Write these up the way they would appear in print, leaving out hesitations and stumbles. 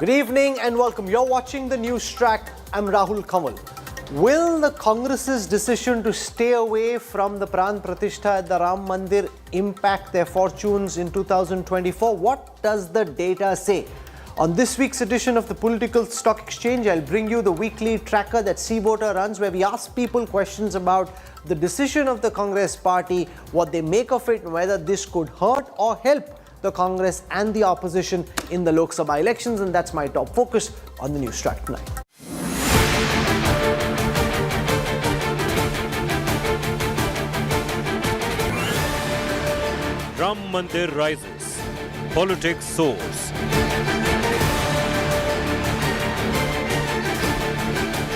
Good evening and welcome. You're watching the Newstrack. I'm Rahul Kanwal. Will the Congress's decision to stay away from the pran pratishtha at the Ram Mandir impact their fortunes in 2024? What does the data say? On this week's edition of the Political Stock Exchange, I'll bring you the weekly tracker that C-Voter runs, where we ask people questions about the decision of the Congress party, what they make of it, and whether this could hurt or help the Congress and the opposition in the Lok Sabha elections. And that's my top focus on the Newstrack tonight. Ram Mandir rises. Politics soars.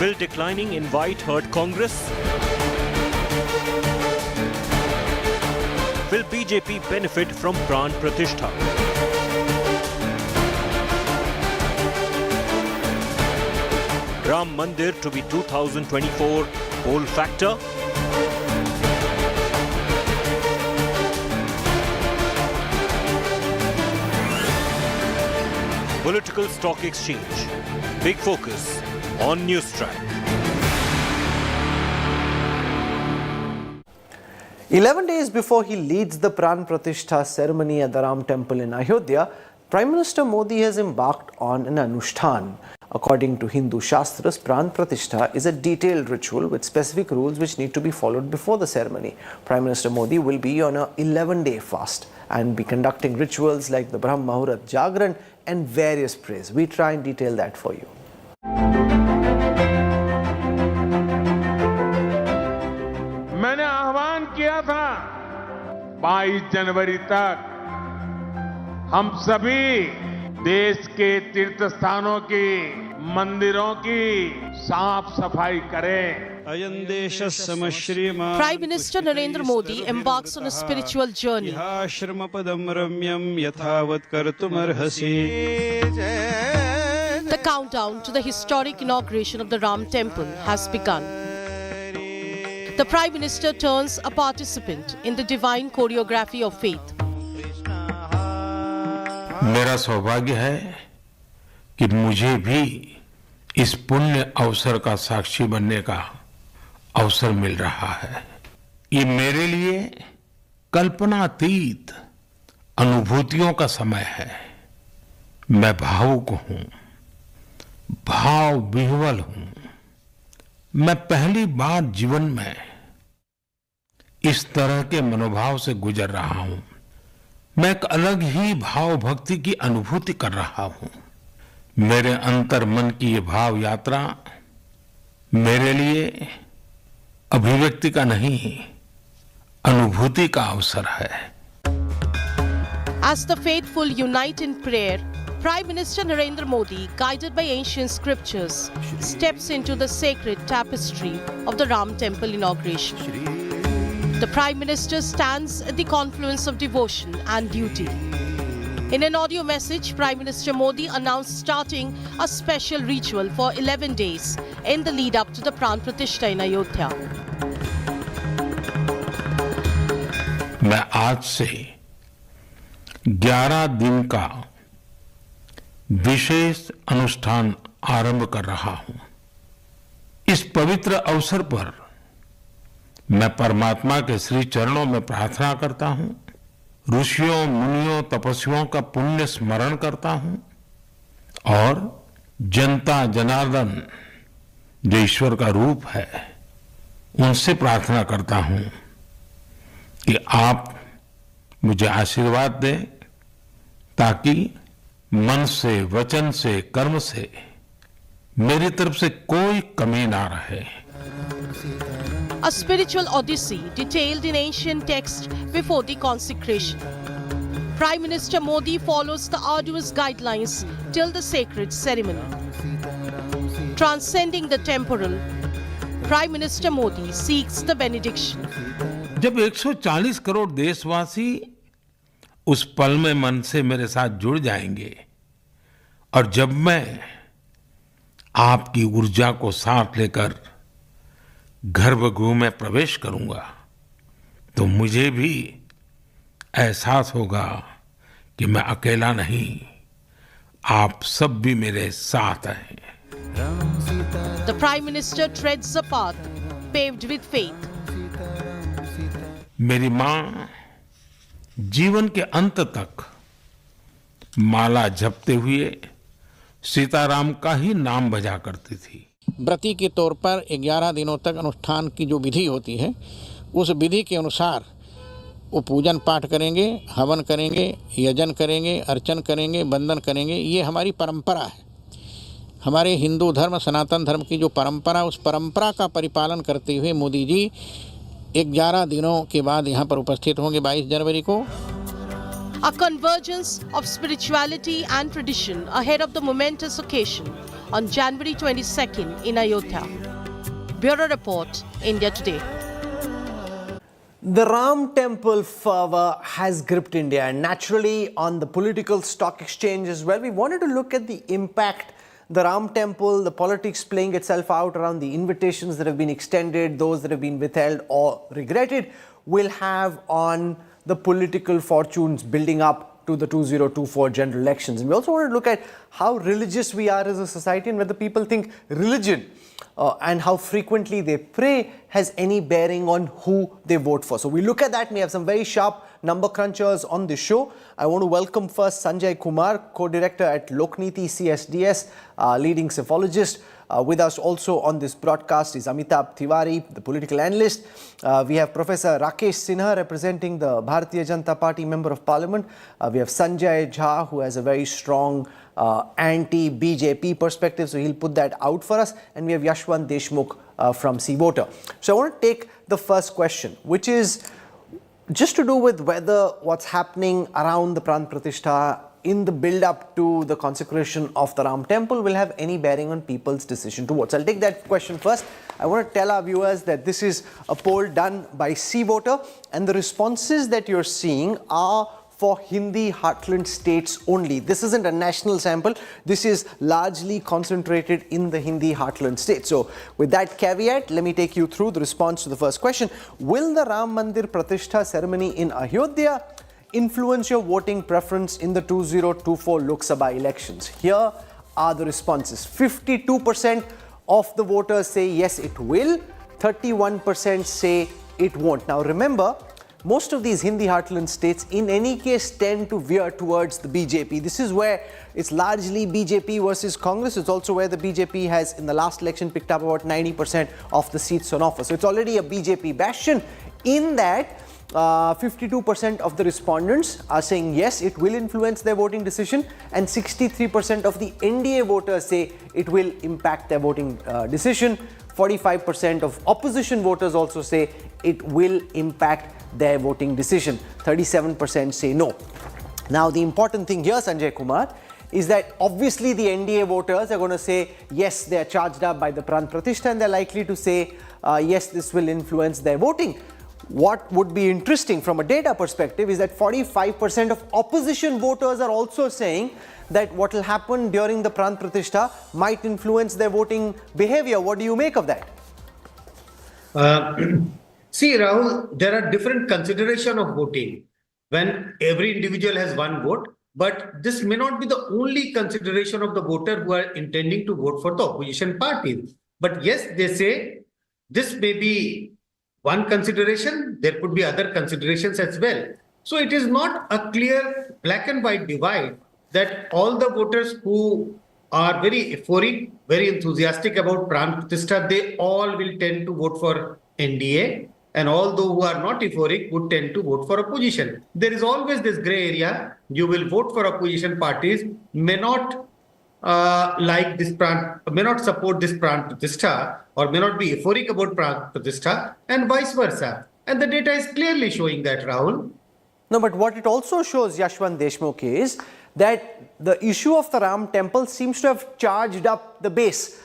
Will declining invite hurt Congress? Will BJP benefit from pran pratishtha? Ram Mandir to be 2024 poll factor? Political Stock Exchange. Big focus on Newstrack. 11 days before he leads the Pran Pratishtha ceremony at the Ram Temple in Ayodhya, Prime Minister Modi has embarked on an Anushtan. According to Hindu Shastras, Pran Pratishtha is a detailed ritual with specific rules which need to be followed before the ceremony. Prime Minister Modi will be on an 11-day fast and be conducting rituals like the Brahm Muhurat Jagran and various prayers. We try and detail that for you. मैंने आह्वान किया था 22 जनवरी तक हम सभी देश के तीर्थ स्थानों की मंदिरों की साफ सफाई करें. Prime Minister Narendra Modi embarks on a spiritual journey. The countdown to the historic inauguration of the Ram Temple has begun. The Prime Minister turns a participant in the divine choreography of faith. मेरा सौभाग्य है कि मुझे भी इस पुण्य अवसर का साक्षी बनने का अवसर मिल रहा है. ये मेरे लिए कल्पनातीत अनुभूतियों का समय है. मैं भावुक हूं, भाव विह्वल हूं. मैं पहली बार जीवन में इस तरह के मनोभाव से गुजर रहा हूं. मैं एक अलग ही भाव भक्ति की अनुभूति कर रहा हूं. मेरे अंतर मन की ये भाव यात्रा मेरे लिए अभिव्यक्ति का नहीं, अनुभूति का अवसर है. As the faithful unite in prayer, Prime Minister Narendra Modi, guided by ancient scriptures, steps into the sacred tapestry of the Ram Temple inauguration. The Prime Minister stands at the confluence of devotion and duty. In an audio message, Prime Minister Modi announced starting a special ritual for 11 days in the lead-up to the Pran Pratishtha in Ayodhya. मैं आज से 11 दिन का विशेष अनुष्ठान आरंभ कर रहा हूं. इस पवित्र अवसर पर मैं परमात्मा के श्री चरणों में प्रार्थना करता हूं, ऋषियों मुनियों तपस्वियों का पुण्य स्मरण करता हूं और जनता जनार्दन जो ईश्वर का रूप है उनसे प्रार्थना करता हूं कि आप मुझे आशीर्वाद दें ताकि मन से, वचन से, कर्म से मेरी तरफ से कोई कमी ना रहे. A spiritual odyssey detailed in ancient texts before the consecration. Prime Minister Modi follows the arduous guidelines till the sacred ceremony. Transcending the temporal, Prime Minister Modi seeks the benediction. जब 140 करोड़ देशवासी उस पल में मन से मेरे साथ जुड़ जाएंगे और जब मैं आपकी ऊर्जा को साथ लेकर गर्भगृह में प्रवेश करूंगा तो मुझे भी एहसास होगा कि मैं अकेला नहीं, आप सब भी मेरे साथ हैं। The Prime Minister treads a path paved with faith. मेरी माँ जीवन के अंत तक माला जपते हुए सीताराम का ही नाम बजा करती थी। व्रती के तौर पर 11 दिनों तक अनुष्ठान की जो विधि होती है, उस विधि के अनुसार वो पूजन पाठ करेंगे, हवन करेंगे, यजन करेंगे, अर्चन करेंगे, वंदन करेंगे। ये हमारी परंपरा है। हमारे हिंदू धर्म, सनातन धर्म की जो परंपरा, उस परंपरा का परिपालन करते हुए मोदी जी 11 दिनों के बाद यहाँ पर उपस्थित होंगे 22 जनवरी को। A convergence of spirituality and tradition ahead of the momentous occasion on January 22nd in Ayodhya. Bureau Report, India Today. The Ram Temple fervor has gripped India, and naturally on the political stock exchange as well. We wanted to look at the impact the Ram Temple, the politics playing itself out around the invitations that have been extended, those that have been withheld or regretted, will have on the political fortunes building up to the 2024 general elections. And we also want to look at how religious we are as a society and whether people think religion and how frequently they pray has any bearing on who they vote for. So we look at that, and we have some very sharp number crunchers on the show. I want to welcome first Sanjay Kumar, co-director at Lokniti CSDS, leading psephologist. With us also on this broadcast is Amitabh Tiwari, the political analyst. We have Professor Rakesh Sinha, representing the Bharatiya Janata Party Member of Parliament. We have Sanjay Jha, who has a very strong anti-BJP perspective, so he'll put that out for us. And we have Yashwant Deshmukh from Sea Voter. So I want to take the first question, which is just to do with whether what's happening around the pran pratishtha in the build-up to the consecration of the Ram Temple will have any bearing on people's decision to vote. So I'll take that question first. I want to tell our viewers that this is a poll done by Sea Voter, and the responses that you're seeing are for Hindi heartland states only. This isn't a national sample. This is largely concentrated in the Hindi heartland states. So with that caveat, let me take you through the response to the first question. Will the Ram Mandir pratishtha ceremony in Ayodhya influence your voting preference in the 2024 Lok Sabha elections? Here are the responses. 52% of the voters say yes, it will. 31% say it won't. Now remember, most of these Hindi heartland states in any case tend to veer towards the BJP. This is where it's largely BJP versus Congress. It's also where the BJP has in the last election picked up about 90% of the seats on offer. So it's already a BJP bastion. In that, 52% of the respondents are saying yes, it will influence their voting decision, and 63% of the NDA voters say it will impact their voting decision. 45% of opposition voters also say it will impact their voting decision. 37% say no. Now, the important thing here, Sanjay Kumar, is that obviously the NDA voters are going to say yes, they are charged up by the pran pratishtha, and they're likely to say yes, this will influence their voting. What would be interesting from a data perspective is that 45% of opposition voters are also saying that what will happen during the pran pratishtha might influence their voting behavior. What do you make of that? See, Rahul, there are different consideration of voting when every individual has one vote, but this may not be the only consideration of the voter who are intending to vote for the opposition party. But yes, they say this may be one consideration, there could be other considerations as well. So it is not a clear black and white divide that all the voters who are very euphoric, very enthusiastic about pran pratishtha, they all will tend to vote for NDA, and all those who are not euphoric would tend to vote for opposition. There is always this gray area. You will vote for opposition parties, may not like this pran, may not support this pran pratishtha, or may not be euphoric about pran pratishtha, and vice versa. And the data is clearly showing that, Rahul. No, but what it also shows, Yashwant Deshmukh, is that the issue of the Ram Temple seems to have charged up the base.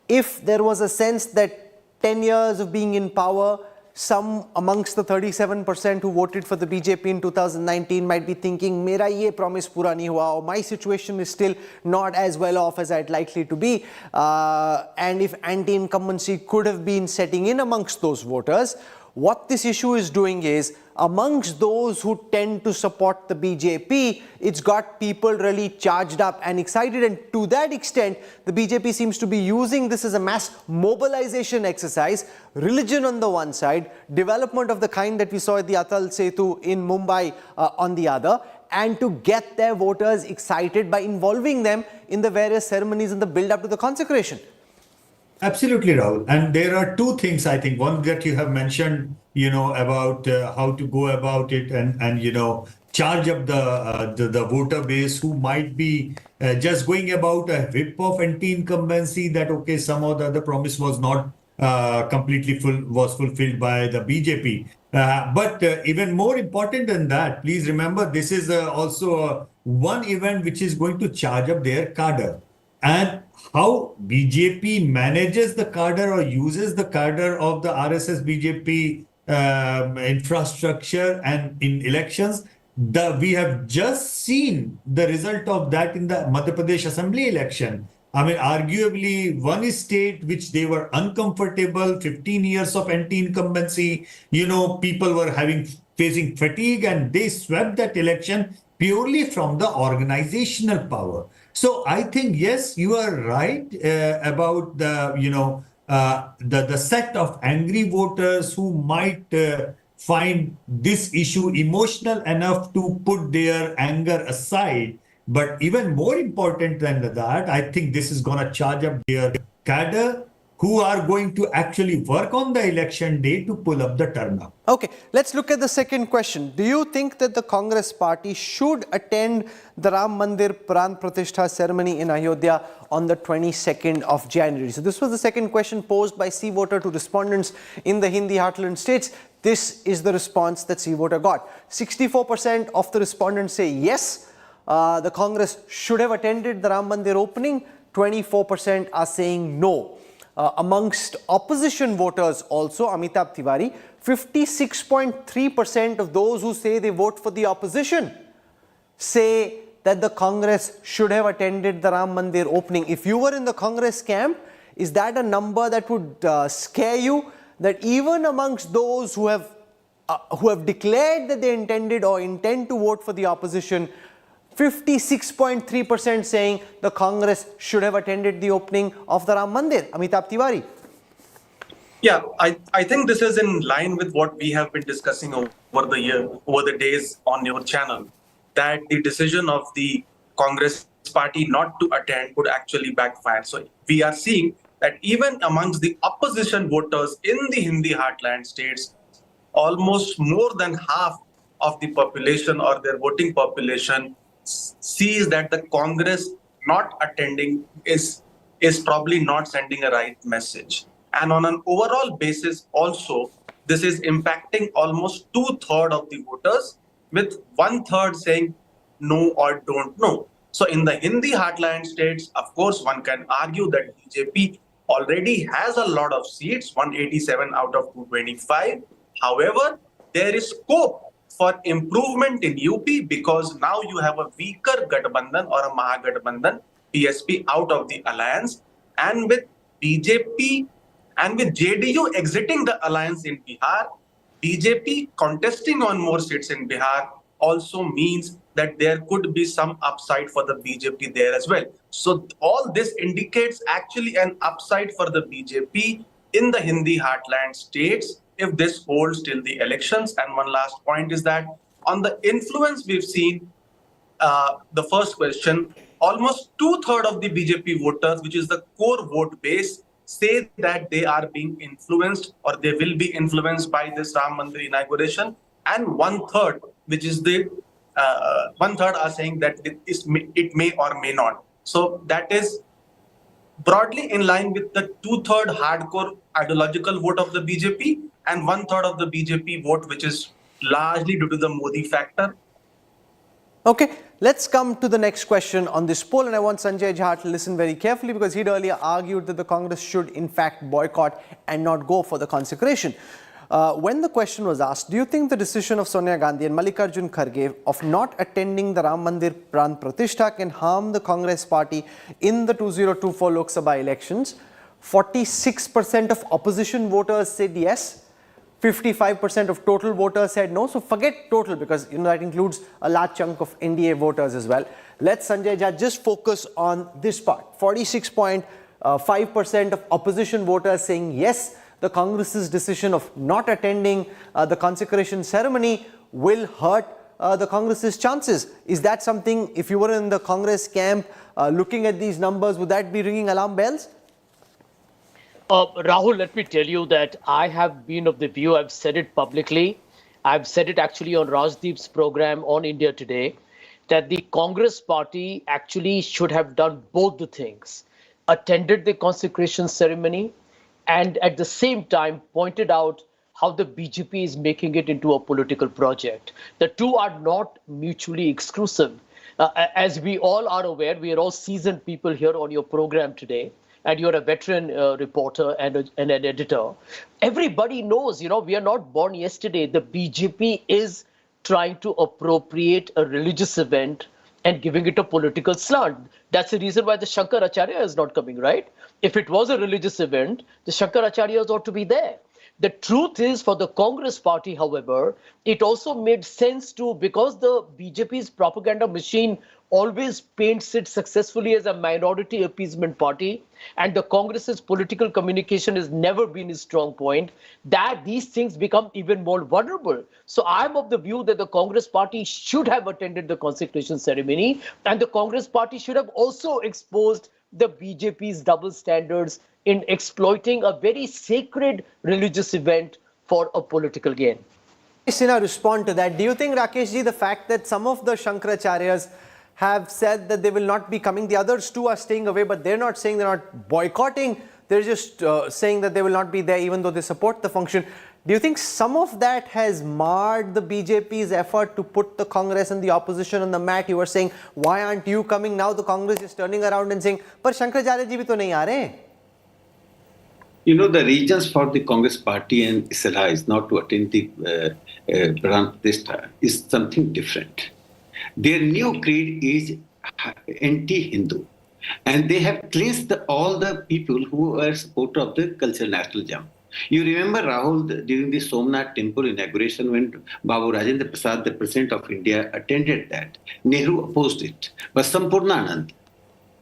If there was a sense that 10 years of being in power, some amongst the 37% who voted for the BJP in 2019 might be thinking, Mera ye promise pura nahi hua, or my situation is still not as well off as I'd likely to be. And if anti-incumbency could have been setting in amongst those voters, What this issue is doing is, amongst those who tend to support the BJP, it's got people really charged up and excited, and to that extent, the BJP seems to be using this as a mass mobilization exercise. Religion on the one side, development of the kind that we saw at the Atal Setu in Mumbai on the other, and to get their voters excited by involving them in the various ceremonies in the build-up to the consecration. Absolutely, Rahul. And there are two things, I think. One that you have mentioned, about how to go about it and charge up the voter base who might be just going about a whip of anti-incumbency that, okay, somehow the other promise was not completely fulfilled by the BJP. But even more important than that, please remember, this is also one event which is going to charge up their cadre. And how BJP manages the cadre or uses the cadre of the RSS BJP infrastructure and in elections, we have just seen the result of that in the Madhya Pradesh Assembly election. I mean, arguably one state which they were uncomfortable, 15 years of anti-incumbency, people were facing fatigue, and they swept that election purely from the organizational power. So I think, yes, you are right about the set of angry voters who might find this issue emotional enough to put their anger aside. But even more important than that, I think this is going to charge up their cadre who are going to actually work on the election day to pull up the turnout. Okay, let's look at the second question. Do you think that the Congress party should attend the Ram Mandir pran pratishtha ceremony in Ayodhya on the 22nd of January? So this was the second question posed by C Voter to respondents in the Hindi heartland states. This is the response that C Voter got. 64% of the respondents say yes, the Congress should have attended the Ram Mandir opening. 24% are saying no. Amongst opposition voters also, Amitabh Tiwari, 56.3% of those who say they vote for the opposition say that the Congress should have attended the Ram Mandir opening. If you were in the Congress camp, is that a number that would scare you? That even amongst those who have declared that they intended or intend to vote for the opposition, 56.3% saying the Congress should have attended the opening of the Ram Mandir. Amitabh Tiwari. Yeah, I think this is in line with what we have been discussing over the days on your channel, that the decision of the Congress party not to attend could actually backfire. So we are seeing that even amongst the opposition voters in the Hindi heartland states, almost more than half of the population or their voting population sees that the Congress not attending is probably not sending a right message. And on an overall basis also, this is impacting almost 2/3 of the voters, with 1/3 saying no or don't know. So in the Hindi heartland states, of course, one can argue that BJP already has a lot of seats, 187 out of 225. However, there is scope for improvement in UP because now you have a weaker Gathbandhan or a Mahagathbandhan, PSP, out of the alliance, and with BJP and with JDU exiting the alliance in Bihar, BJP contesting on more seats in Bihar also means that there could be some upside for the BJP there as well. So all this indicates actually an upside for the BJP in the Hindi heartland states if this holds till the elections. And one last point is that on the influence we've seen, the first question, almost 2/3 of the BJP voters, which is the core vote base, say that they are being influenced or they will be influenced by this Ram Mandir inauguration, and 1/3, which is the 1/3 are saying that it may or may not. So that is broadly in line with the 2/3 hardcore ideological vote of the BJP and 1/3 of the BJP vote, which is largely due to the Modi factor. Okay, let's come to the next question on this poll, and I want Sanjay Jha to listen very carefully because he'd earlier argued that the Congress should in fact boycott and not go for the consecration. When the question was asked, do you think the decision of Sonia Gandhi and Mallikarjun Kharge of not attending the Ram Mandir pran pratishtha can harm the Congress party in the 2024 Lok Sabha elections? 46% of opposition voters said yes, 55% of total voters said no. So forget total, because that includes a large chunk of NDA voters as well. Let Sanjay Jha just focus on this part. 46.5% of opposition voters saying yes, the Congress's decision of not attending the consecration ceremony will hurt the Congress's chances. Is that something, if you were in the Congress camp looking at these numbers, would that be ringing alarm bells? Rahul, let me tell you that I have been of the view, I've said it publicly, I've said it actually on Rajdeep's program on India Today, that the Congress party actually should have done both the things, attended the consecration ceremony and at the same time pointed out how the BJP is making it into a political project. The two are not mutually exclusive. As we all are aware, we are all seasoned people here on your program today, and you're a veteran reporter and an editor. Everybody knows, we are not born yesterday. The BJP is trying to appropriate a religious event and giving it a political slant. That's the reason why the Shankaracharyas is not coming, right? If it was a religious event, the Shankaracharyas ought to be there. The truth is, for the Congress party, however, it also made sense to, because the BJP's propaganda machine always paints it successfully as a minority appeasement party, and the Congress's political communication has never been a strong point, that these things become even more vulnerable. So I'm of the view that the Congress party should have attended the consecration ceremony, and the Congress party should have also exposed the BJP's double standards in exploiting a very sacred religious event for a political gain. Sinha, respond to that. Do you think, Rakesh ji, the fact that some of the Shankaracharyas have said that they will not be coming, the others too are staying away, but they're not saying, they're not boycotting, they're just saying that they will not be there even though they support the function. Do you think some of that has marred the BJP's effort to put the Congress and the opposition on the mat? You were saying, why aren't you coming? Now the Congress is turning around and saying, but Shankaracharya ji bhi to nahi aa rahe. The reasons for the Congress party and its allies not to attend the pran pratishtha is something different. Their new creed is anti-Hindu, and they have cleansed all the people who were supporters of the cultural nationalism. You remember, Rahul, during the Somnath temple inauguration, when Babu Rajendra Prasad, the President of India, attended that, Nehru opposed it. But Sampurnanand,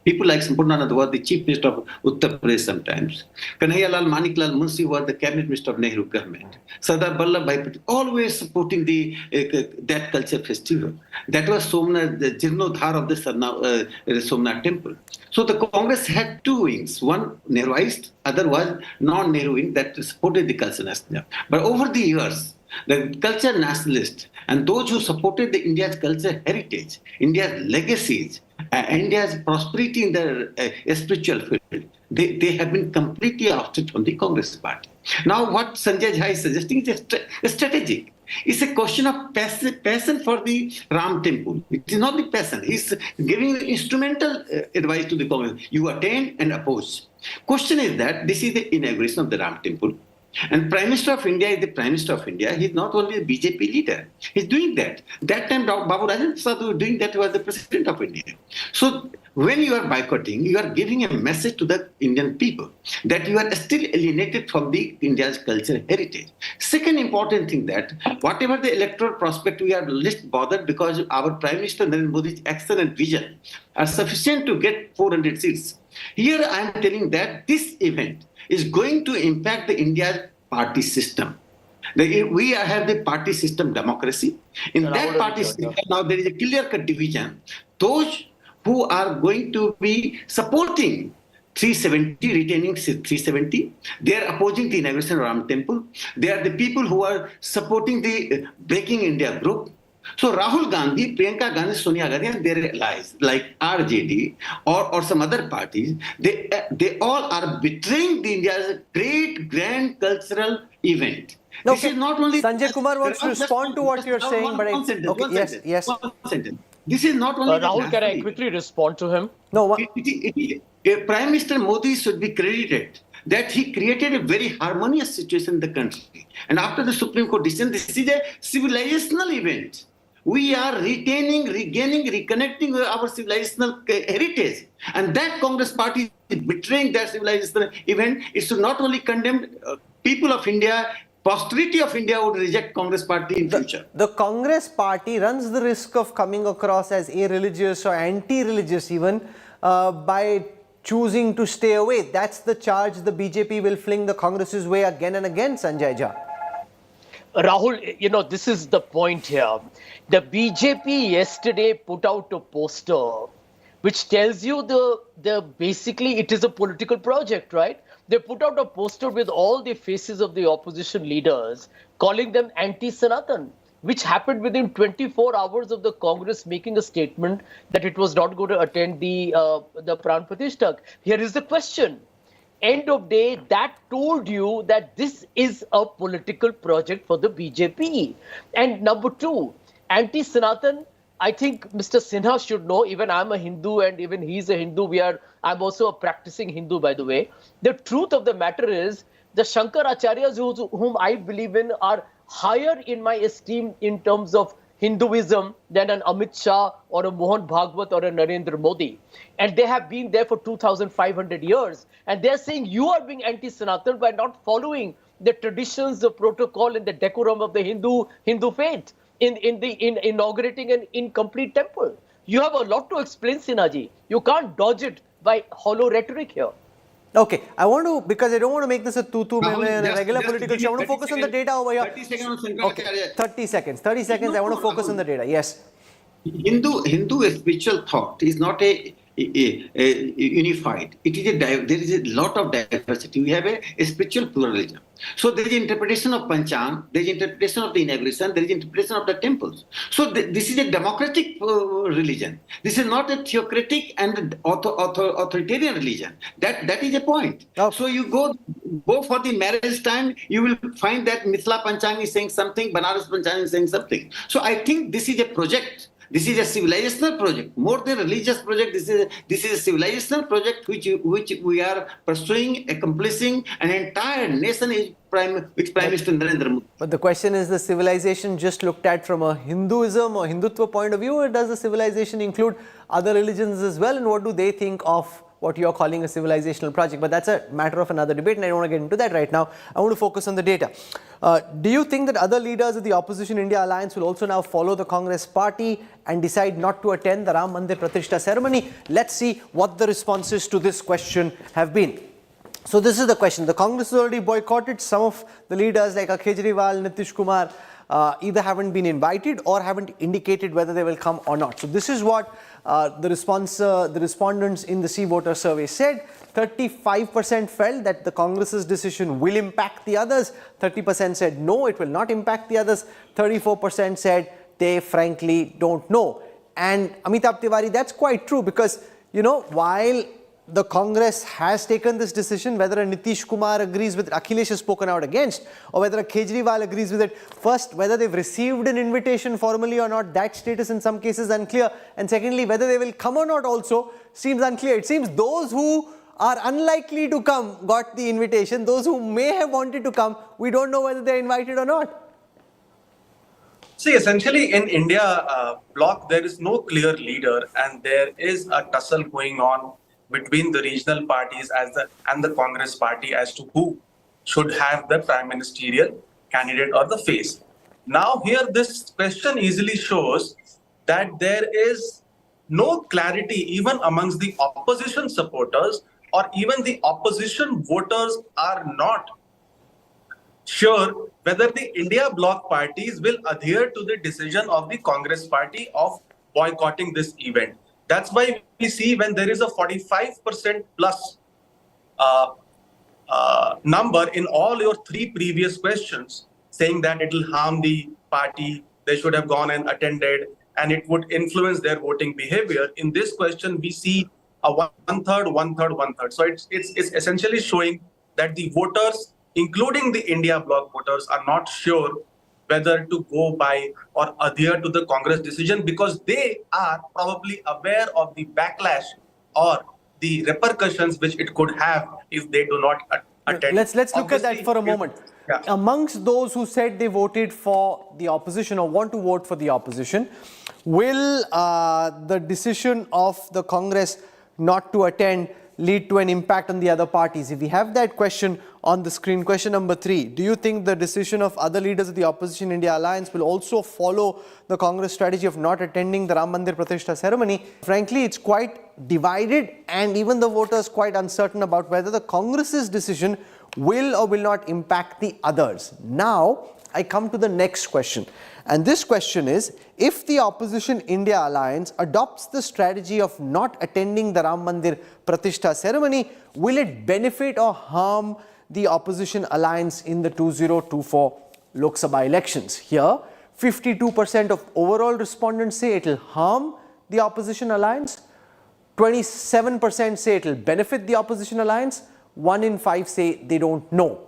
people like Sampurnanand was the Chief Minister of Uttar Pradesh sometimes. Kanhaiyalal Maniklal Munshi was the Cabinet Minister of Nehru government. Sardar Vallabhbhai Patel always supporting that culture festival. That was Somnath, the Jirnodhar of the Somnath temple. So the Congress had two wings. One Nehruist, other was non-Nehru wing that supported the culture nationalism. But over the years, the culture nationalists and those who supported India's culture heritage, India's legacies, India's prosperity in the spiritual field, they have been completely ousted from the Congress party. Now what Sanjay Jha is suggesting is strategic. It's a question of passion for the Ram temple. It is not the passion. He's giving instrumental advice to the Congress. You attend and oppose. Question is that this is the inauguration of the Ram temple. And Prime Minister of India is the Prime Minister of India. He's not only a BJP leader. He's doing that. That time Babu Rajendra Prasad was doing that, was the President of India. So when you are boycotting, you are giving a message to the Indian people that you are still alienated from the India's cultural heritage. Second important thing, that whatever the electoral prospect, we are less bothered because our Prime Minister Narendra Modi's action and vision are sufficient to get 400 seats. Here I am telling that this event is going to impact the India's party system. We have the party system democracy. In that party system, now there is a clear-cut division. Those who are going to be supporting 370, retaining 370, they are opposing the inauguration of Ram Temple. They are the people who are supporting the Breaking India group. So Rahul Gandhi, Priyanka Gandhi, Sonia Gandhi and their allies like RJD or some other parties, they all are betraying the India's great grand cultural event. No, this is not only Sanjay Kumar wants to respond to what you're saying, but yes. One sentence. This is not only Rahul, can I quickly respond to him? No, Prime Minister Modi should be credited that he created a very harmonious situation in the country. And after the Supreme Court decision, this is a civilizational event. We are retaining, regaining, reconnecting our civilizational heritage. And that Congress party is betraying that civilizational event. It should not only condemn people of India, posterity of India would reject Congress party in future. The Congress party runs the risk of coming across as irreligious or anti-religious even by choosing to stay away. That's the charge the BJP will fling the Congress's way again and again, Sanjay Jha. Rahul, this is the point here. The BJP yesterday put out a poster which tells you the basically it is a political project, right? They put out a poster with all the faces of the opposition leaders calling them anti-Sanatan, which happened within 24 hours of the Congress making a statement that it was not going to attend the pran pratishtha. Here is the question. End of day, that told you that this is a political project for the BJP. And number two, anti-Sanatan, I think Mr. Sinha should know, even I'm a Hindu and even he's a Hindu, I'm also a practicing Hindu, by the way. The truth of the matter is, the Shankaracharyas whom I believe in are higher in my esteem in terms of Hinduism than an Amit Shah or a Mohan Bhagwat or a Narendra Modi. And they have been there for 2,500 years. And they're saying you are being anti-Sanatan by not following the traditions, the protocol and the decorum of the Hindu faith in inaugurating an incomplete temple. You have a lot to explain, Sinhaji. You can't dodge it by hollow rhetoric here. Okay, I want to, because I don't want to make this a tutu meme and a regular political show. I want to focus on the data over here. 30 seconds on Okay, 30 seconds. 30 seconds, I want to focus on the data. Yes. Hindu spiritual thought is not a unified. It is there is a lot of diversity. We have a spiritual pluralism. So there is interpretation of Panchan, there is interpretation of the inauguration, there is interpretation of the temples. So this is a democratic religion. This is not a theocratic and authoritarian religion. That is a point. Oh. So you go for the marriage time, you will find that Mithila Panchang is saying something, Banaras Panchang is saying something. So I think this is a project. This is a civilizational project, more than religious project. This is a civilizational project which we are pursuing, accomplishing. An entire nation is Prime Minister Narendra Modi. But the question is, the civilization just looked at from a Hinduism or Hindutva point of view, or does the civilization include other religions as well? And what do they think of what you're calling a civilizational project? But that's a matter of another debate, and I don't want to get into that right now. I want to focus on the data. Do you think that other leaders of the opposition India alliance will also now follow the Congress party and decide not to attend the Ram Mandir Pratishtha ceremony? Let's see what the responses to this question have been. So this is the question. The Congress has already boycotted. Some of the leaders like Kejriwal, Nitish Kumar either haven't been invited or haven't indicated whether they will come or not. So this is what the respondents in the C voter survey said. 35% felt that the Congress's decision will impact the others. 30% said no, it will not impact the others. 34% said they frankly don't know. And Amitabh Tiwari, that's quite true, because while the Congress has taken this decision, whether a Nitish Kumar agrees with it, Akhilesh has spoken out against, or whether a Kejriwal agrees with it. First, whether they've received an invitation formally or not, that status in some cases unclear. And secondly, whether they will come or not also seems unclear. It seems those who are unlikely to come got the invitation. Those who may have wanted to come, we don't know whether they're invited or not. See, essentially in India bloc, there is no clear leader, and there is a tussle going on between the regional parties and the Congress party as to who should have the prime ministerial candidate or the face. Now here this question easily shows that there is no clarity even amongst the opposition supporters, or even the opposition voters are not sure whether the India bloc parties will adhere to the decision of the Congress party of boycotting this event. That's why we see when there is a 45% plus number in all your three previous questions, saying that it will harm the party, they should have gone and attended, and it would influence their voting behavior. In this question, we see a one-third. So it's essentially showing that the voters, including the India bloc voters, are not sure whether to go by or adhere to the Congress decision, because they are probably aware of the backlash or the repercussions which it could have if they do not attend. Let's look at that for a moment. Yeah. Amongst those who said they voted for the opposition or want to vote for the opposition, will the decision of the Congress not to attend lead to an impact on the other parties? If we have that question on the screen. Question number 3. Do you think the decision of other leaders of the opposition India alliance will also follow the Congress strategy of not attending the Ram Mandir pratishtha ceremony? Frankly, it's quite divided, and even the voters quite uncertain about whether the Congress's decision will or will not impact the others. Now, I come to the next question. And this question is, if the opposition India alliance adopts the strategy of not attending the Ram Mandir pratishtha ceremony, will it benefit or harm the opposition alliance in the 2024 Lok Sabha elections? Here, 52% of overall respondents say it will harm the opposition alliance, 27% say it will benefit the opposition alliance, 1 in 5 say they don't know.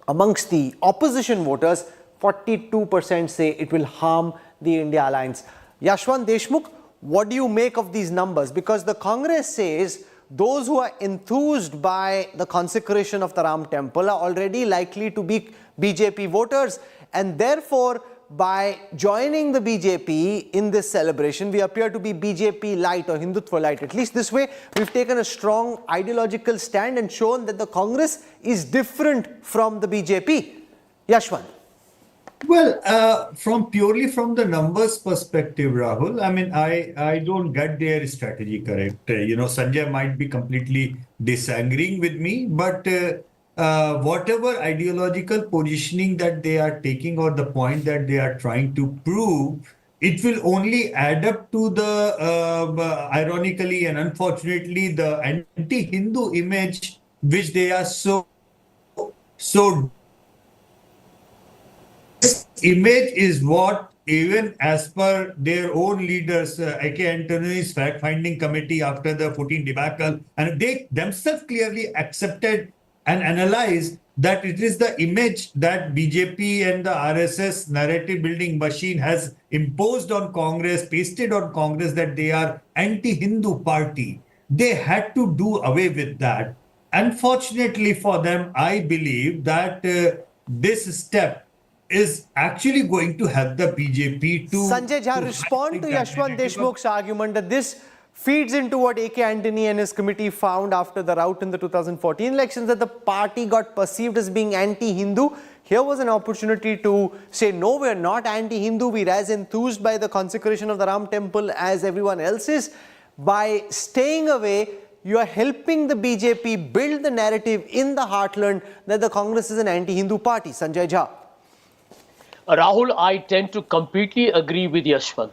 Amongst the opposition voters, 42% say it will harm the India alliance. Yashwant Deshmukh, what do you make of these numbers? Because the Congress says those who are enthused by the consecration of the Ram temple are already likely to be BJP voters, and therefore by joining the BJP in this celebration, we appear to be BJP light or Hindutva light. At least this way, we've taken a strong ideological stand and shown that the Congress is different from the BJP. Yashwant. Well, purely from the numbers perspective, Rahul, I mean, I don't get their strategy correct. Sanjay might be completely disagreeing with me, but whatever ideological positioning that they are taking or the point that they are trying to prove, it will only add up to the, ironically and unfortunately, the anti-Hindu image which they are so this image is what, even as per their own leaders, A.K. Antony's fact-finding committee after the 14 debacle, and they themselves clearly accepted and analyzed that it is the image that BJP and the RSS narrative-building machine has imposed on Congress, pasted on Congress, that they are anti-Hindu party. They had to do away with that. Unfortunately for them, I believe that this step is actually going to help the BJP to... Sanjay Jha, respond to Yashwant Deshmukh's argument that this feeds into what A.K. Antony and his committee found after the rout in the 2014 elections, that the party got perceived as being anti-Hindu. Here was an opportunity to say, no, we're not anti-Hindu, we're as enthused by the consecration of the Ram temple as everyone else is. By staying away, you are helping the BJP build the narrative in the heartland that the Congress is an anti-Hindu party. Sanjay Jha. Rahul, I tend to completely agree with Yashwant.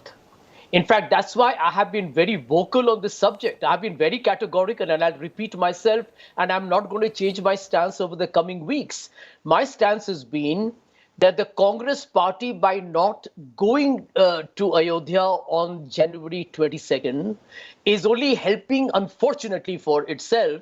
In fact, that's why I have been very vocal on this subject. I have been very categorical, and I'll repeat myself, and I'm not going to change my stance over the coming weeks. My stance has been that the Congress party, by not going to Ayodhya on January 22nd, is only helping, unfortunately for itself,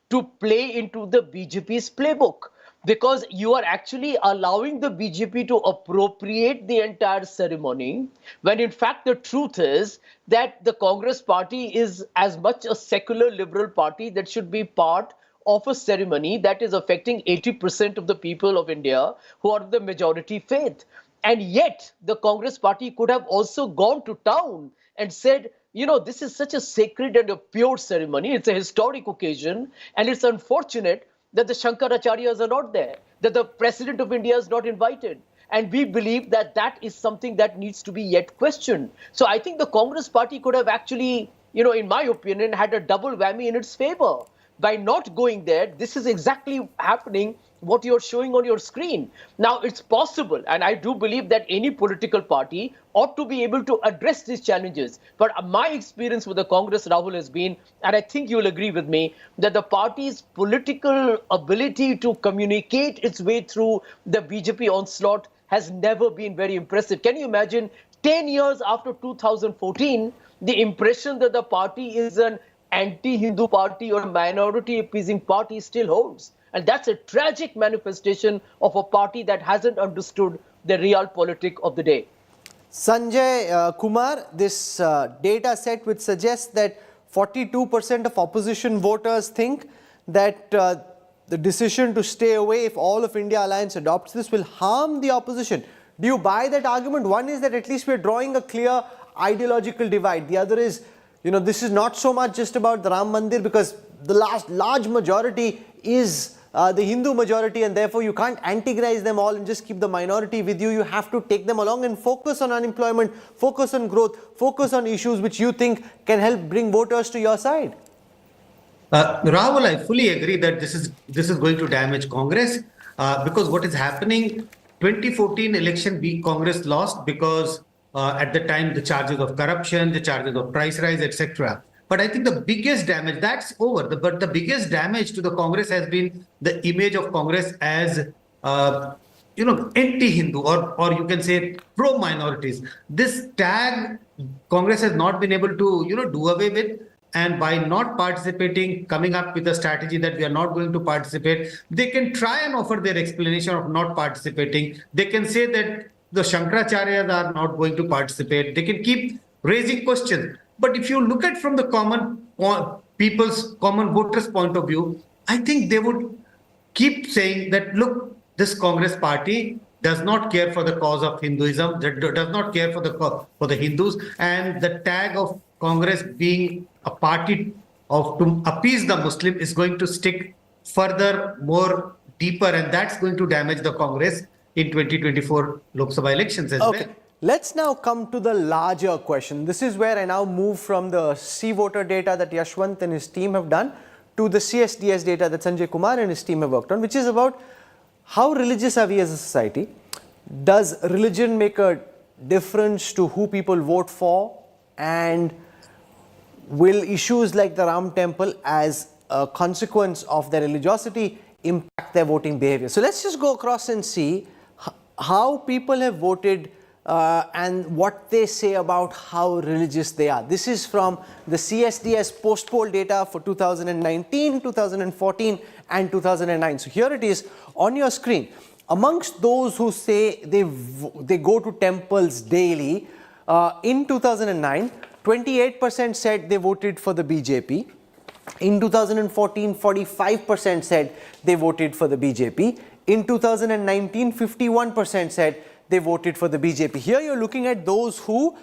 to play into the BJP's playbook. Because you are actually allowing the BJP to appropriate the entire ceremony, when in fact the truth is that the Congress party is as much a secular liberal party that should be part of a ceremony that is affecting 80% of the people of India who are the majority faith. And yet the Congress party could have also gone to town and said, this is such a sacred and a pure ceremony. It's a historic occasion, and it's unfortunate that the Shankaracharyas are not there, that the President of India is not invited. And we believe that that is something that needs to be yet questioned. So I think the Congress party could have actually, in my opinion, had a double whammy in its favor. By not going there, this is exactly happening what you're showing on your screen. Now, it's possible, and I do believe that any political party ought to be able to address these challenges. But my experience with the Congress, Rahul, has been, and I think you'll agree with me, that the party's political ability to communicate its way through the BJP onslaught has never been very impressive. Can you imagine 10 years after 2014, the impression that the party is an anti-Hindu party or a minority-appeasing party still holds? And that's a tragic manifestation of a party that hasn't understood the real politic of the day. Sanjay Kumar, this data set which suggests that 42% of opposition voters think that the decision to stay away, if all of India Alliance adopts this, will harm the opposition. Do you buy that argument? One is that at least we're drawing a clear ideological divide. The other is, this is not so much just about the Ram Mandir, because the large majority is the Hindu majority, and therefore you can't antigonize them all and just keep the minority with you. You have to take them along and focus on unemployment, focus on growth, focus on issues which you think can help bring voters to your side. Rahul, I fully agree that this is going to damage Congress because what is happening, 2014 election, Congress lost because at the time the charges of corruption, the charges of price rise, etc. But I think the biggest damage, that's over. But the biggest damage to the Congress has been the image of Congress as anti-Hindu or you can say pro-minorities. This tag Congress has not been able to do away with. And by not participating, coming up with a strategy that we are not going to participate, they can try and offer their explanation of not participating. They can say that the Shankaracharyas are not going to participate. They can keep raising questions. But if you look at from the common voters' point of view, I think they would keep saying that, look, this Congress party does not care for the cause of Hinduism, does not care for the Hindus, and the tag of Congress being a party to appease the Muslim is going to stick further, more deeper, and that's going to damage the Congress in 2024 Lok Sabha elections as well. Let's now come to the larger question. This is where I now move from the C-voter data that Yashwant and his team have done to the CSDS data that Sanjay Kumar and his team have worked on, which is about how religious are we as a society? Does religion make a difference to who people vote for? And will issues like the Ram Temple, as a consequence of their religiosity, impact their voting behavior? So let's just go across and see how people have voted and what they say about how religious they are. This is from the CSDS post-poll data for 2019, 2014 and 2009. So here it is on your screen. Amongst those who say they go to temples daily, in 2009, 28% said they voted for the BJP. In 2014, 45% said they voted for the BJP. In 2019, 51% said they voted for the BJP. Here you're looking at those who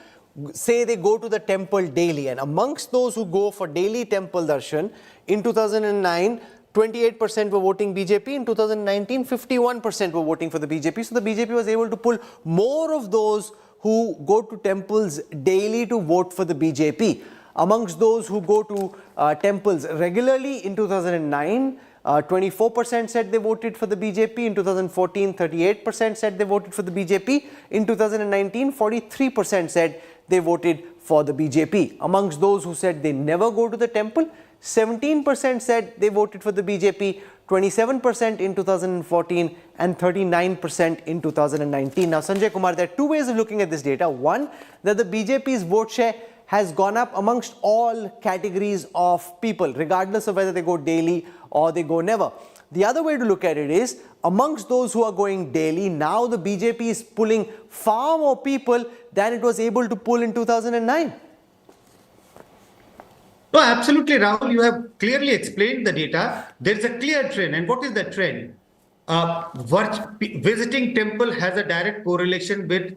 say they go to the temple daily. And amongst those who go for daily temple darshan, in 2009, 28% were voting BJP. In 2019, 51% were voting for the BJP. So the BJP was able to pull more of those who go to temples daily to vote for the BJP. Amongst those who go to temples regularly in 2009, 24% said they voted for the BJP. In 2014, 38% said they voted for the BJP. In 2019, 43% said they voted for the BJP. Amongst those who said they never go to the temple, 17% said they voted for the BJP, 27% in 2014 and 39% in 2019. Now, Sanjay Kumar, there are two ways of looking at this data. One, that the BJP's vote share has gone up amongst all categories of people, regardless of whether they go daily or they go never. The other way to look at it is, amongst those who are going daily, now the BJP is pulling far more people than it was able to pull in 2009. No, absolutely, Rahul. You have clearly explained the data. There's a clear trend. And what is the trend? Visiting temple has a direct correlation with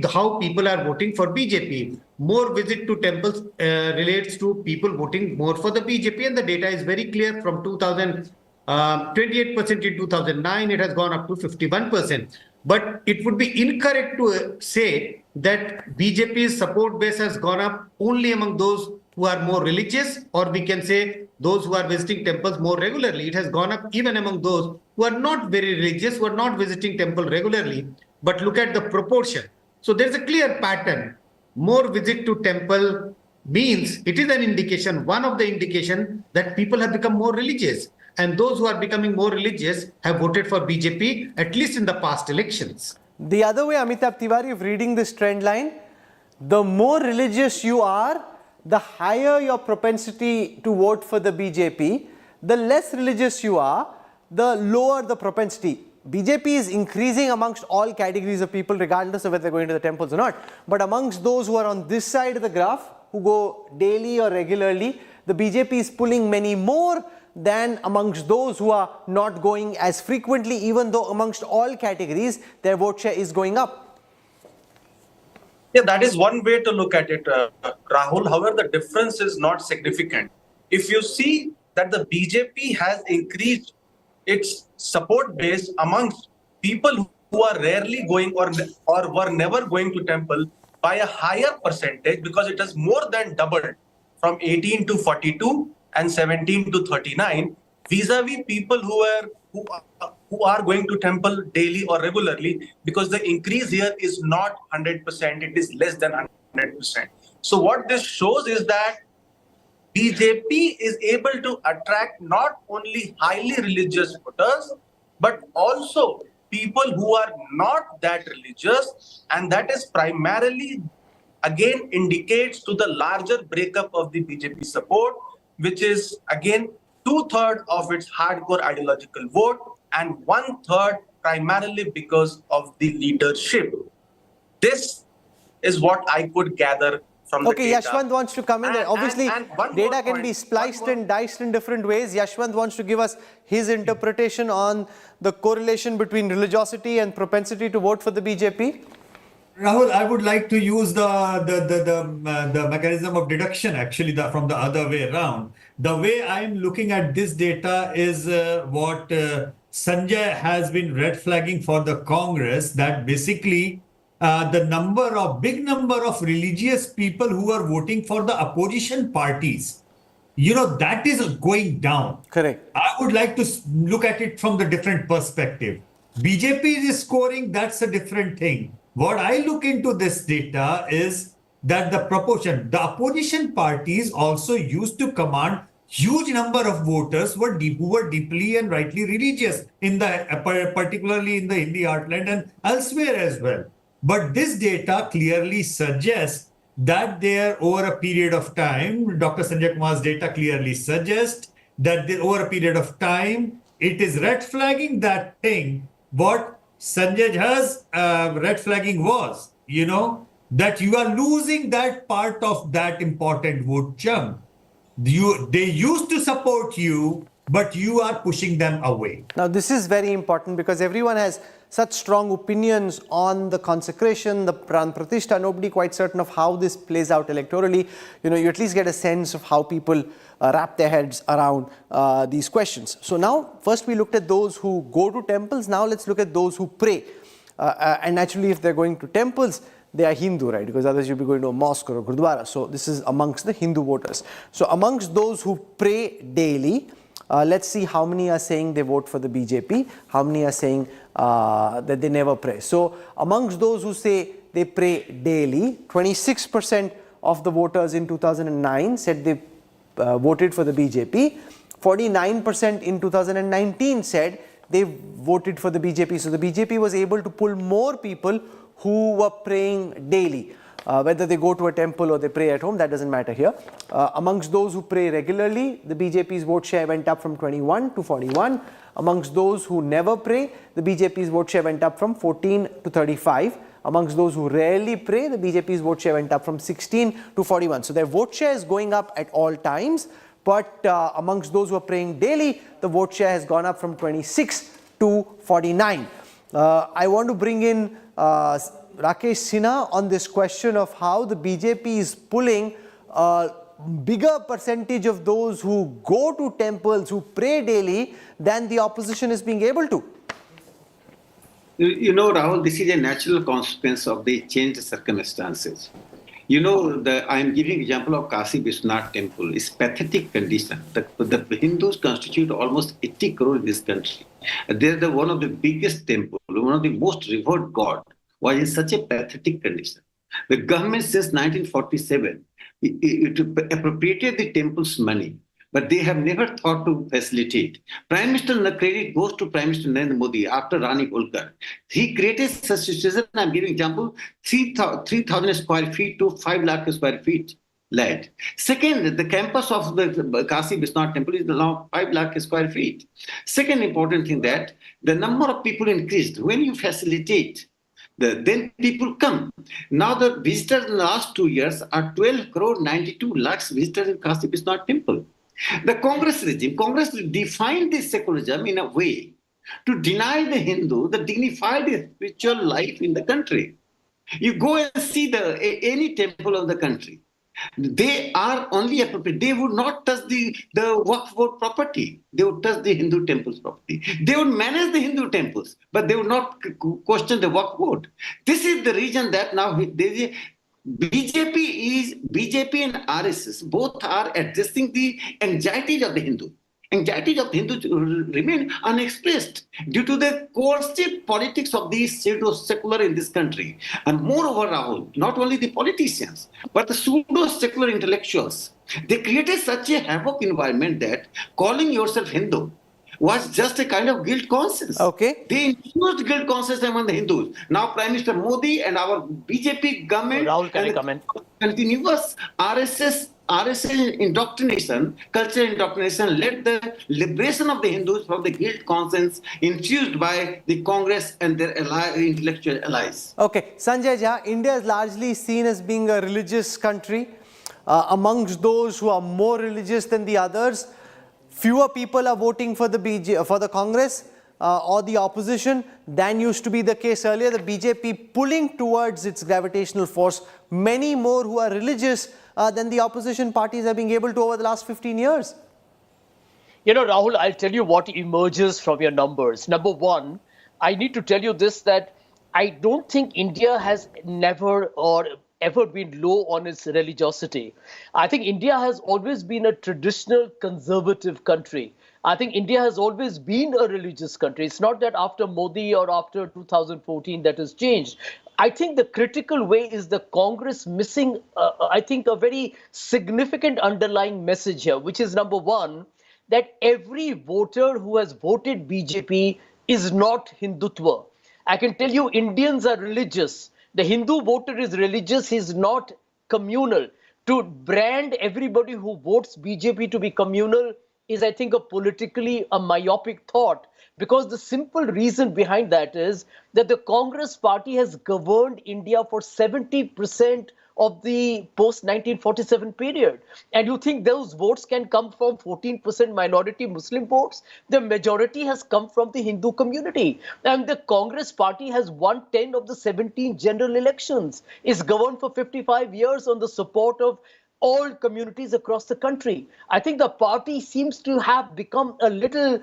how people are voting for BJP. More visit to temples relates to people voting more for the BJP, and the data is very clear. From 28% in 2009, it has gone up to 51%. But it would be incorrect to say that BJP's support base has gone up only among those who are more religious, or we can say those who are visiting temples more regularly. It has gone up even among those who are not very religious, who are not visiting temple regularly. But look at the proportion. So there's a clear pattern. More visit to temple means it is an indication, one of the indication that people have become more religious. And those who are becoming more religious have voted for BJP, at least in the past elections. The other way, Amitabh Tiwari, of reading this trend line, the more religious you are, the higher your propensity to vote for the BJP. The less religious you are, the lower the propensity. BJP is increasing amongst all categories of people, regardless of whether they're going to the temples or not. But amongst those who are on this side of the graph, who go daily or regularly, the BJP is pulling many more than amongst those who are not going as frequently, even though amongst all categories, their vote share is going up. Yeah, that is one way to look at it, Rahul. However, the difference is not significant. If you see that the BJP has increased it's support based amongst people who are rarely going or were never going to temple by a higher percentage, because it has more than doubled from 18 to 42 and 17 to 39, vis-a-vis people who are going to temple daily or regularly, because the increase here is not 100%, it is less than 100%. So what this shows is that BJP is able to attract not only highly religious voters, but also people who are not that religious, and that is primarily, again, indicates to the larger breakup of the BJP support, which is again 2/3 of its hardcore ideological vote and 1/3 primarily because of the leadership. This is what I could gather from the Okay, data. Yashwant wants to come in there. Obviously, and one more data can point, be spliced and diced in different ways. Yashwant wants to give us his interpretation on the correlation between religiosity and propensity to vote for the BJP. Rahul, I would like to use the mechanism of deduction actually from the other way around. The way I'm looking at this data is what Sanjay has been red flagging for the Congress, that basically the big number of religious people who are voting for the opposition parties, that is going down. Correct. I would like to look at it from the different perspective. BJP is scoring, that's a different thing. What I look into this data is that the opposition parties also used to command huge number of voters who were deeply and rightly religious, particularly in the Hindi heartland and elsewhere as well. But this data clearly suggests that over a period of time, Dr. Sanjay Kumar's data clearly suggests that over a period of time, it is red flagging that thing. What Sanjay Jha's red flagging was, that you are losing that part of that important vote chunk. They used to support you, but you are pushing them away. Now, this is very important because everyone has such strong opinions on the consecration, the pran pratishtha. Nobody quite certain of how this plays out electorally. You at least get a sense of how people wrap their heads around these questions. So now, first we looked at those who go to temples. Now let's look at those who pray. And naturally, if they're going to temples, they are Hindu, right? Because otherwise you'll be going to a mosque or a gurdwara. So this is amongst the Hindu voters. So amongst those who pray daily, let's see how many are saying they vote for the BJP, how many are saying that they never pray. So amongst those who say they pray daily, 26% of the voters in 2009 said they voted for the BJP. 49% in 2019 said they voted for the BJP. So the BJP was able to pull more people who were praying daily. Whether they go to a temple or they pray at home, that doesn't matter here. Amongst those who pray regularly, the BJP's vote share went up from 21 to 41. Amongst those who never pray, the BJP's vote share went up from 14 to 35. Amongst those who rarely pray, the BJP's vote share went up from 16 to 41. So their vote share is going up at all times. But amongst those who are praying daily, the vote share has gone up from 26 to 49. I want to bring in Rakesh Sinha on this question of how the BJP is pulling a bigger percentage of those who go to temples, who pray daily, than the opposition is being able to. Rahul, this is a natural consequence of the changed circumstances. I am giving example of Kashi Vishwanath temple. It's pathetic condition. The Hindus constitute almost 80 crore in this country. They're one of the biggest temple, one of the most revered god, was in such a pathetic condition. The government since 1947, it appropriated the temple's money, but they have never thought to facilitate. Prime Minister, the credit goes to Prime Minister Narendra Modi after Rani Holkar. He created such a situation, I'm giving example, 3,000 square feet to 5 lakh square feet land. Second, the campus of the Kashi Vishwanath temple is now 5 lakh square feet. Second important thing that the number of people increased. When you facilitate, then people come. Now the visitors in the last 2 years are 12 crore 92 lakhs visitors in Kashi Vishwanath temple. The Congress regime, Congress defined this secularism in a way to deny the Hindu the dignified spiritual life in the country. You go and see any temple of the country. They are only appropriate. They would not touch the Waqf board property. They would touch the Hindu temples property. They would manage the Hindu temples, but they would not question the Waqf board. This is the reason that now BJP and RSS both are addressing the anxieties of the Hindu. Anxieties of Hindus remain unexpressed due to the coercive politics of the pseudo-secular in this country. And moreover, Rahul, not only the politicians, but the pseudo-secular intellectuals, they created such a havoc environment that calling yourself Hindu was just a kind of guilt conscience. Okay. They infused guilt conscience among the Hindus. Now Prime Minister Modi and our BJP government Rahul, can I comment? Continuous RSS indoctrination, cultural indoctrination led the liberation of the Hindus from the guilt conscience infused by the Congress and their intellectual allies. Okay, Sanjay Jha, India is largely seen as being a religious country. Amongst those who are more religious than the others, fewer people are voting for the Congress or the opposition than used to be the case earlier. The BJP pulling towards its gravitational force many more who are religious than the opposition parties are being able to over the last 15 years. You know, Rahul, I'll tell you what emerges from your numbers. Number one, I need to tell you this, that I don't think India has never or ever been low on its religiosity. I think India has always been a traditional conservative country. I think India has always been a religious country. It's not that after Modi or after 2014 that has changed. I think the critical way is the Congress missing, I think, a very significant underlying message here, which is number one, that every voter who has voted BJP is not Hindutva. I can tell you Indians are religious. The Hindu voter is religious, he's not communal. To brand everybody who votes BJP to be communal is, I think, a myopic thought. Because the simple reason behind that is that the Congress party has governed India for 70% of the post-1947 period. And you think those votes can come from 14% minority Muslim votes? The majority has come from the Hindu community. And the Congress party has won 10 of the 17 general elections, is governed for 55 years on the support of all communities across the country. I think the party seems to have become a little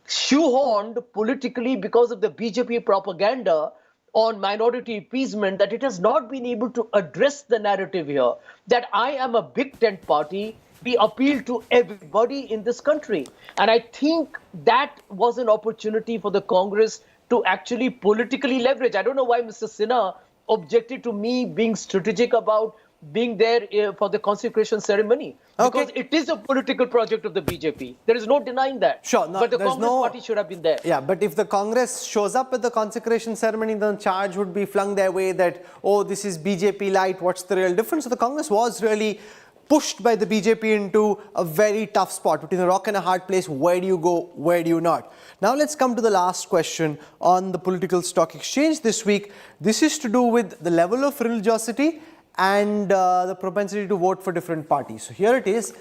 shoehorned politically because of the BJP propaganda on minority appeasement, that it has not been able to address the narrative here that I am a big tent party. We appeal to everybody in this country. And I think that was an opportunity for the Congress to actually politically leverage. I don't know why Mr. Sinha objected to me being strategic about being there for the consecration ceremony. Because it is a political project of the BJP. There is no denying that. Sure. But the Congress party should have been there. Yeah, but if the Congress shows up at the consecration ceremony, then charge would be flung their way that, oh, this is BJP light, what's the real difference? So the Congress was really pushed by the BJP into a very tough spot, between a rock and a hard place. Where do you go? Where do you not? Now let's come to the last question on the political stock exchange this week. This is to do with the level of religiosity and the propensity to vote for different parties. So here it is,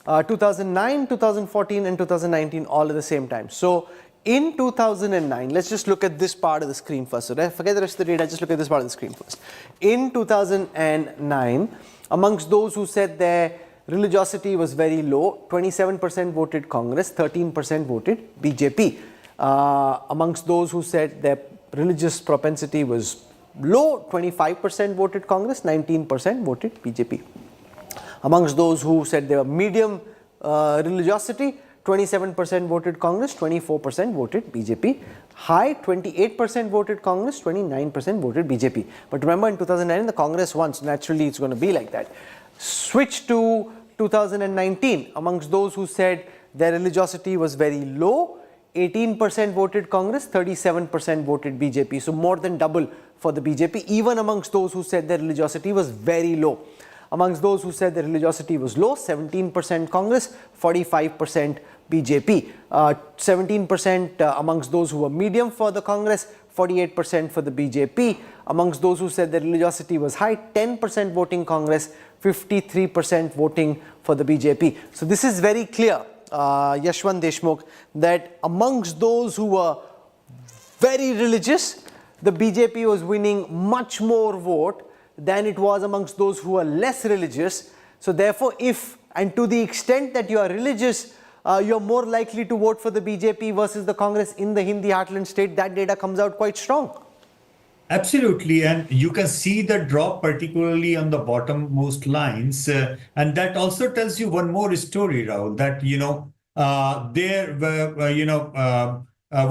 2009, 2014 and 2019 all at the same time. So in 2009, let's just look at this part of the screen first. So forget the rest of the data, just look at this part of the screen first. In 2009, amongst those who said their religiosity was very low, 27% voted Congress, 13% voted BJP. Amongst those who said their religious propensity was low, 25% voted Congress, 19% voted BJP. Amongst those who said they were medium religiosity, 27% voted Congress, 24% voted BJP. High, 28% voted Congress, 29% voted BJP. But remember, in 2009, the Congress won, so naturally it's going to be like that. Switch to 2019, amongst those who said their religiosity was very low, 18% voted Congress, 37% voted BJP. So more than double for the BJP, even amongst those who said their religiosity was very low. Amongst those who said their religiosity was low, 17% Congress, 45% BJP. 17% amongst those who were medium for the Congress, 48% for the BJP. Amongst those who said their religiosity was high, 10% voting Congress, 53% voting for the BJP. So this is very clear, Yashwant Deshmukh, that amongst those who were very religious, the BJP was winning much more vote than it was amongst those who were less religious. So therefore, if and to the extent that you are religious, you're more likely to vote for the BJP versus the Congress in the Hindi heartland state. That data comes out quite strong. Absolutely, and you can see the drop particularly on the bottommost lines, and that also tells you one more story, Rahul, that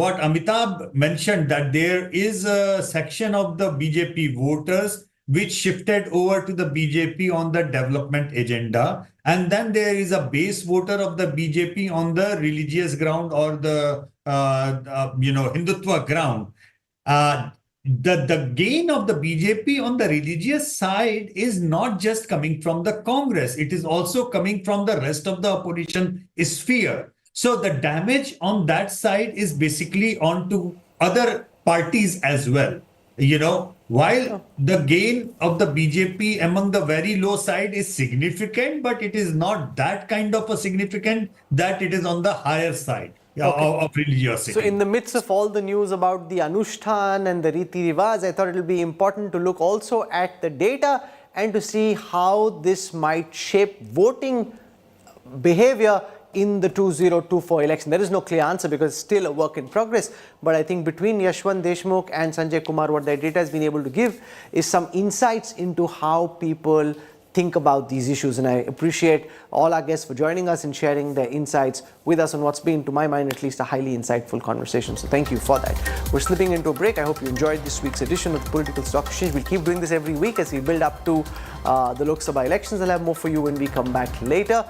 what Amitabh mentioned, that there is a section of the BJP voters which shifted over to the BJP on the development agenda, and then there is a base voter of the BJP on the religious ground or the Hindutva ground. The gain of the BJP on the religious side is not just coming from the Congress, it is also coming from the rest of the opposition sphere. So the damage on that side is basically onto other parties as well. While the gain of the BJP among the very low side is significant, but it is not that kind of a significant that it is on the higher side. Of religiosity. So in the midst of all the news about the Anushthan and the Riti Rivaj, I thought it will be important to look also at the data and to see how this might shape voting behavior in the 2024 election. There is no clear answer because it's still a work in progress. But I think between Yashwant Deshmukh and Sanjay Kumar, what their data has been able to give is some insights into how people think about these issues, and I appreciate all our guests for joining us and sharing their insights with us on what's been, to my mind at least, a highly insightful conversation. So thank you for that. We're slipping into a break. I hope you enjoyed this week's edition of the Political Stock Exchange. We'll keep doing this every week as we build up to the Lok Sabha elections. I'll have more for you when we come back later.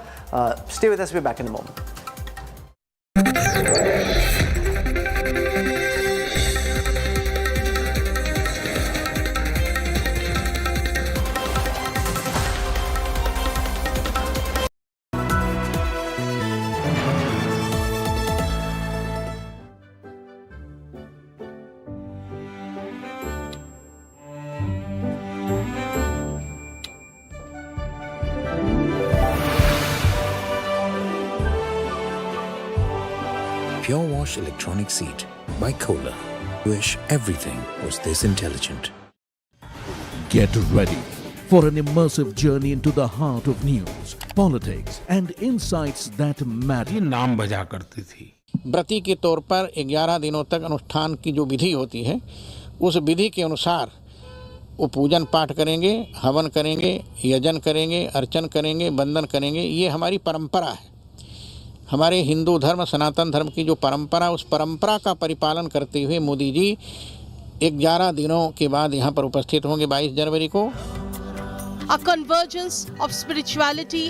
Stay with us. We're back in a moment. Pure Wash Electronic Seat by Kohler. Wish everything was this intelligent. Get ready for an immersive journey into the heart of news, politics and insights that matter. नाम बजा करती थी। व्रती के तौर पर 11 दिनों तक अनुष्ठान की जो विधि होती है, उस विधि के अनुसार वो पूजन पाठ करेंगे, हवन करेंगे, यजन करेंगे, अर्चन करेंगे, वंदन करेंगे। ये हमारी परंपरा है। हमारे हिंदू धर्म, सनातन धर्म की जो परंपरा, उस परंपरा का परिपालन करते हुए मोदी जी 11 दिनों के बाद यहाँ पर उपस्थित होंगे 22 जनवरी को। A convergence of spirituality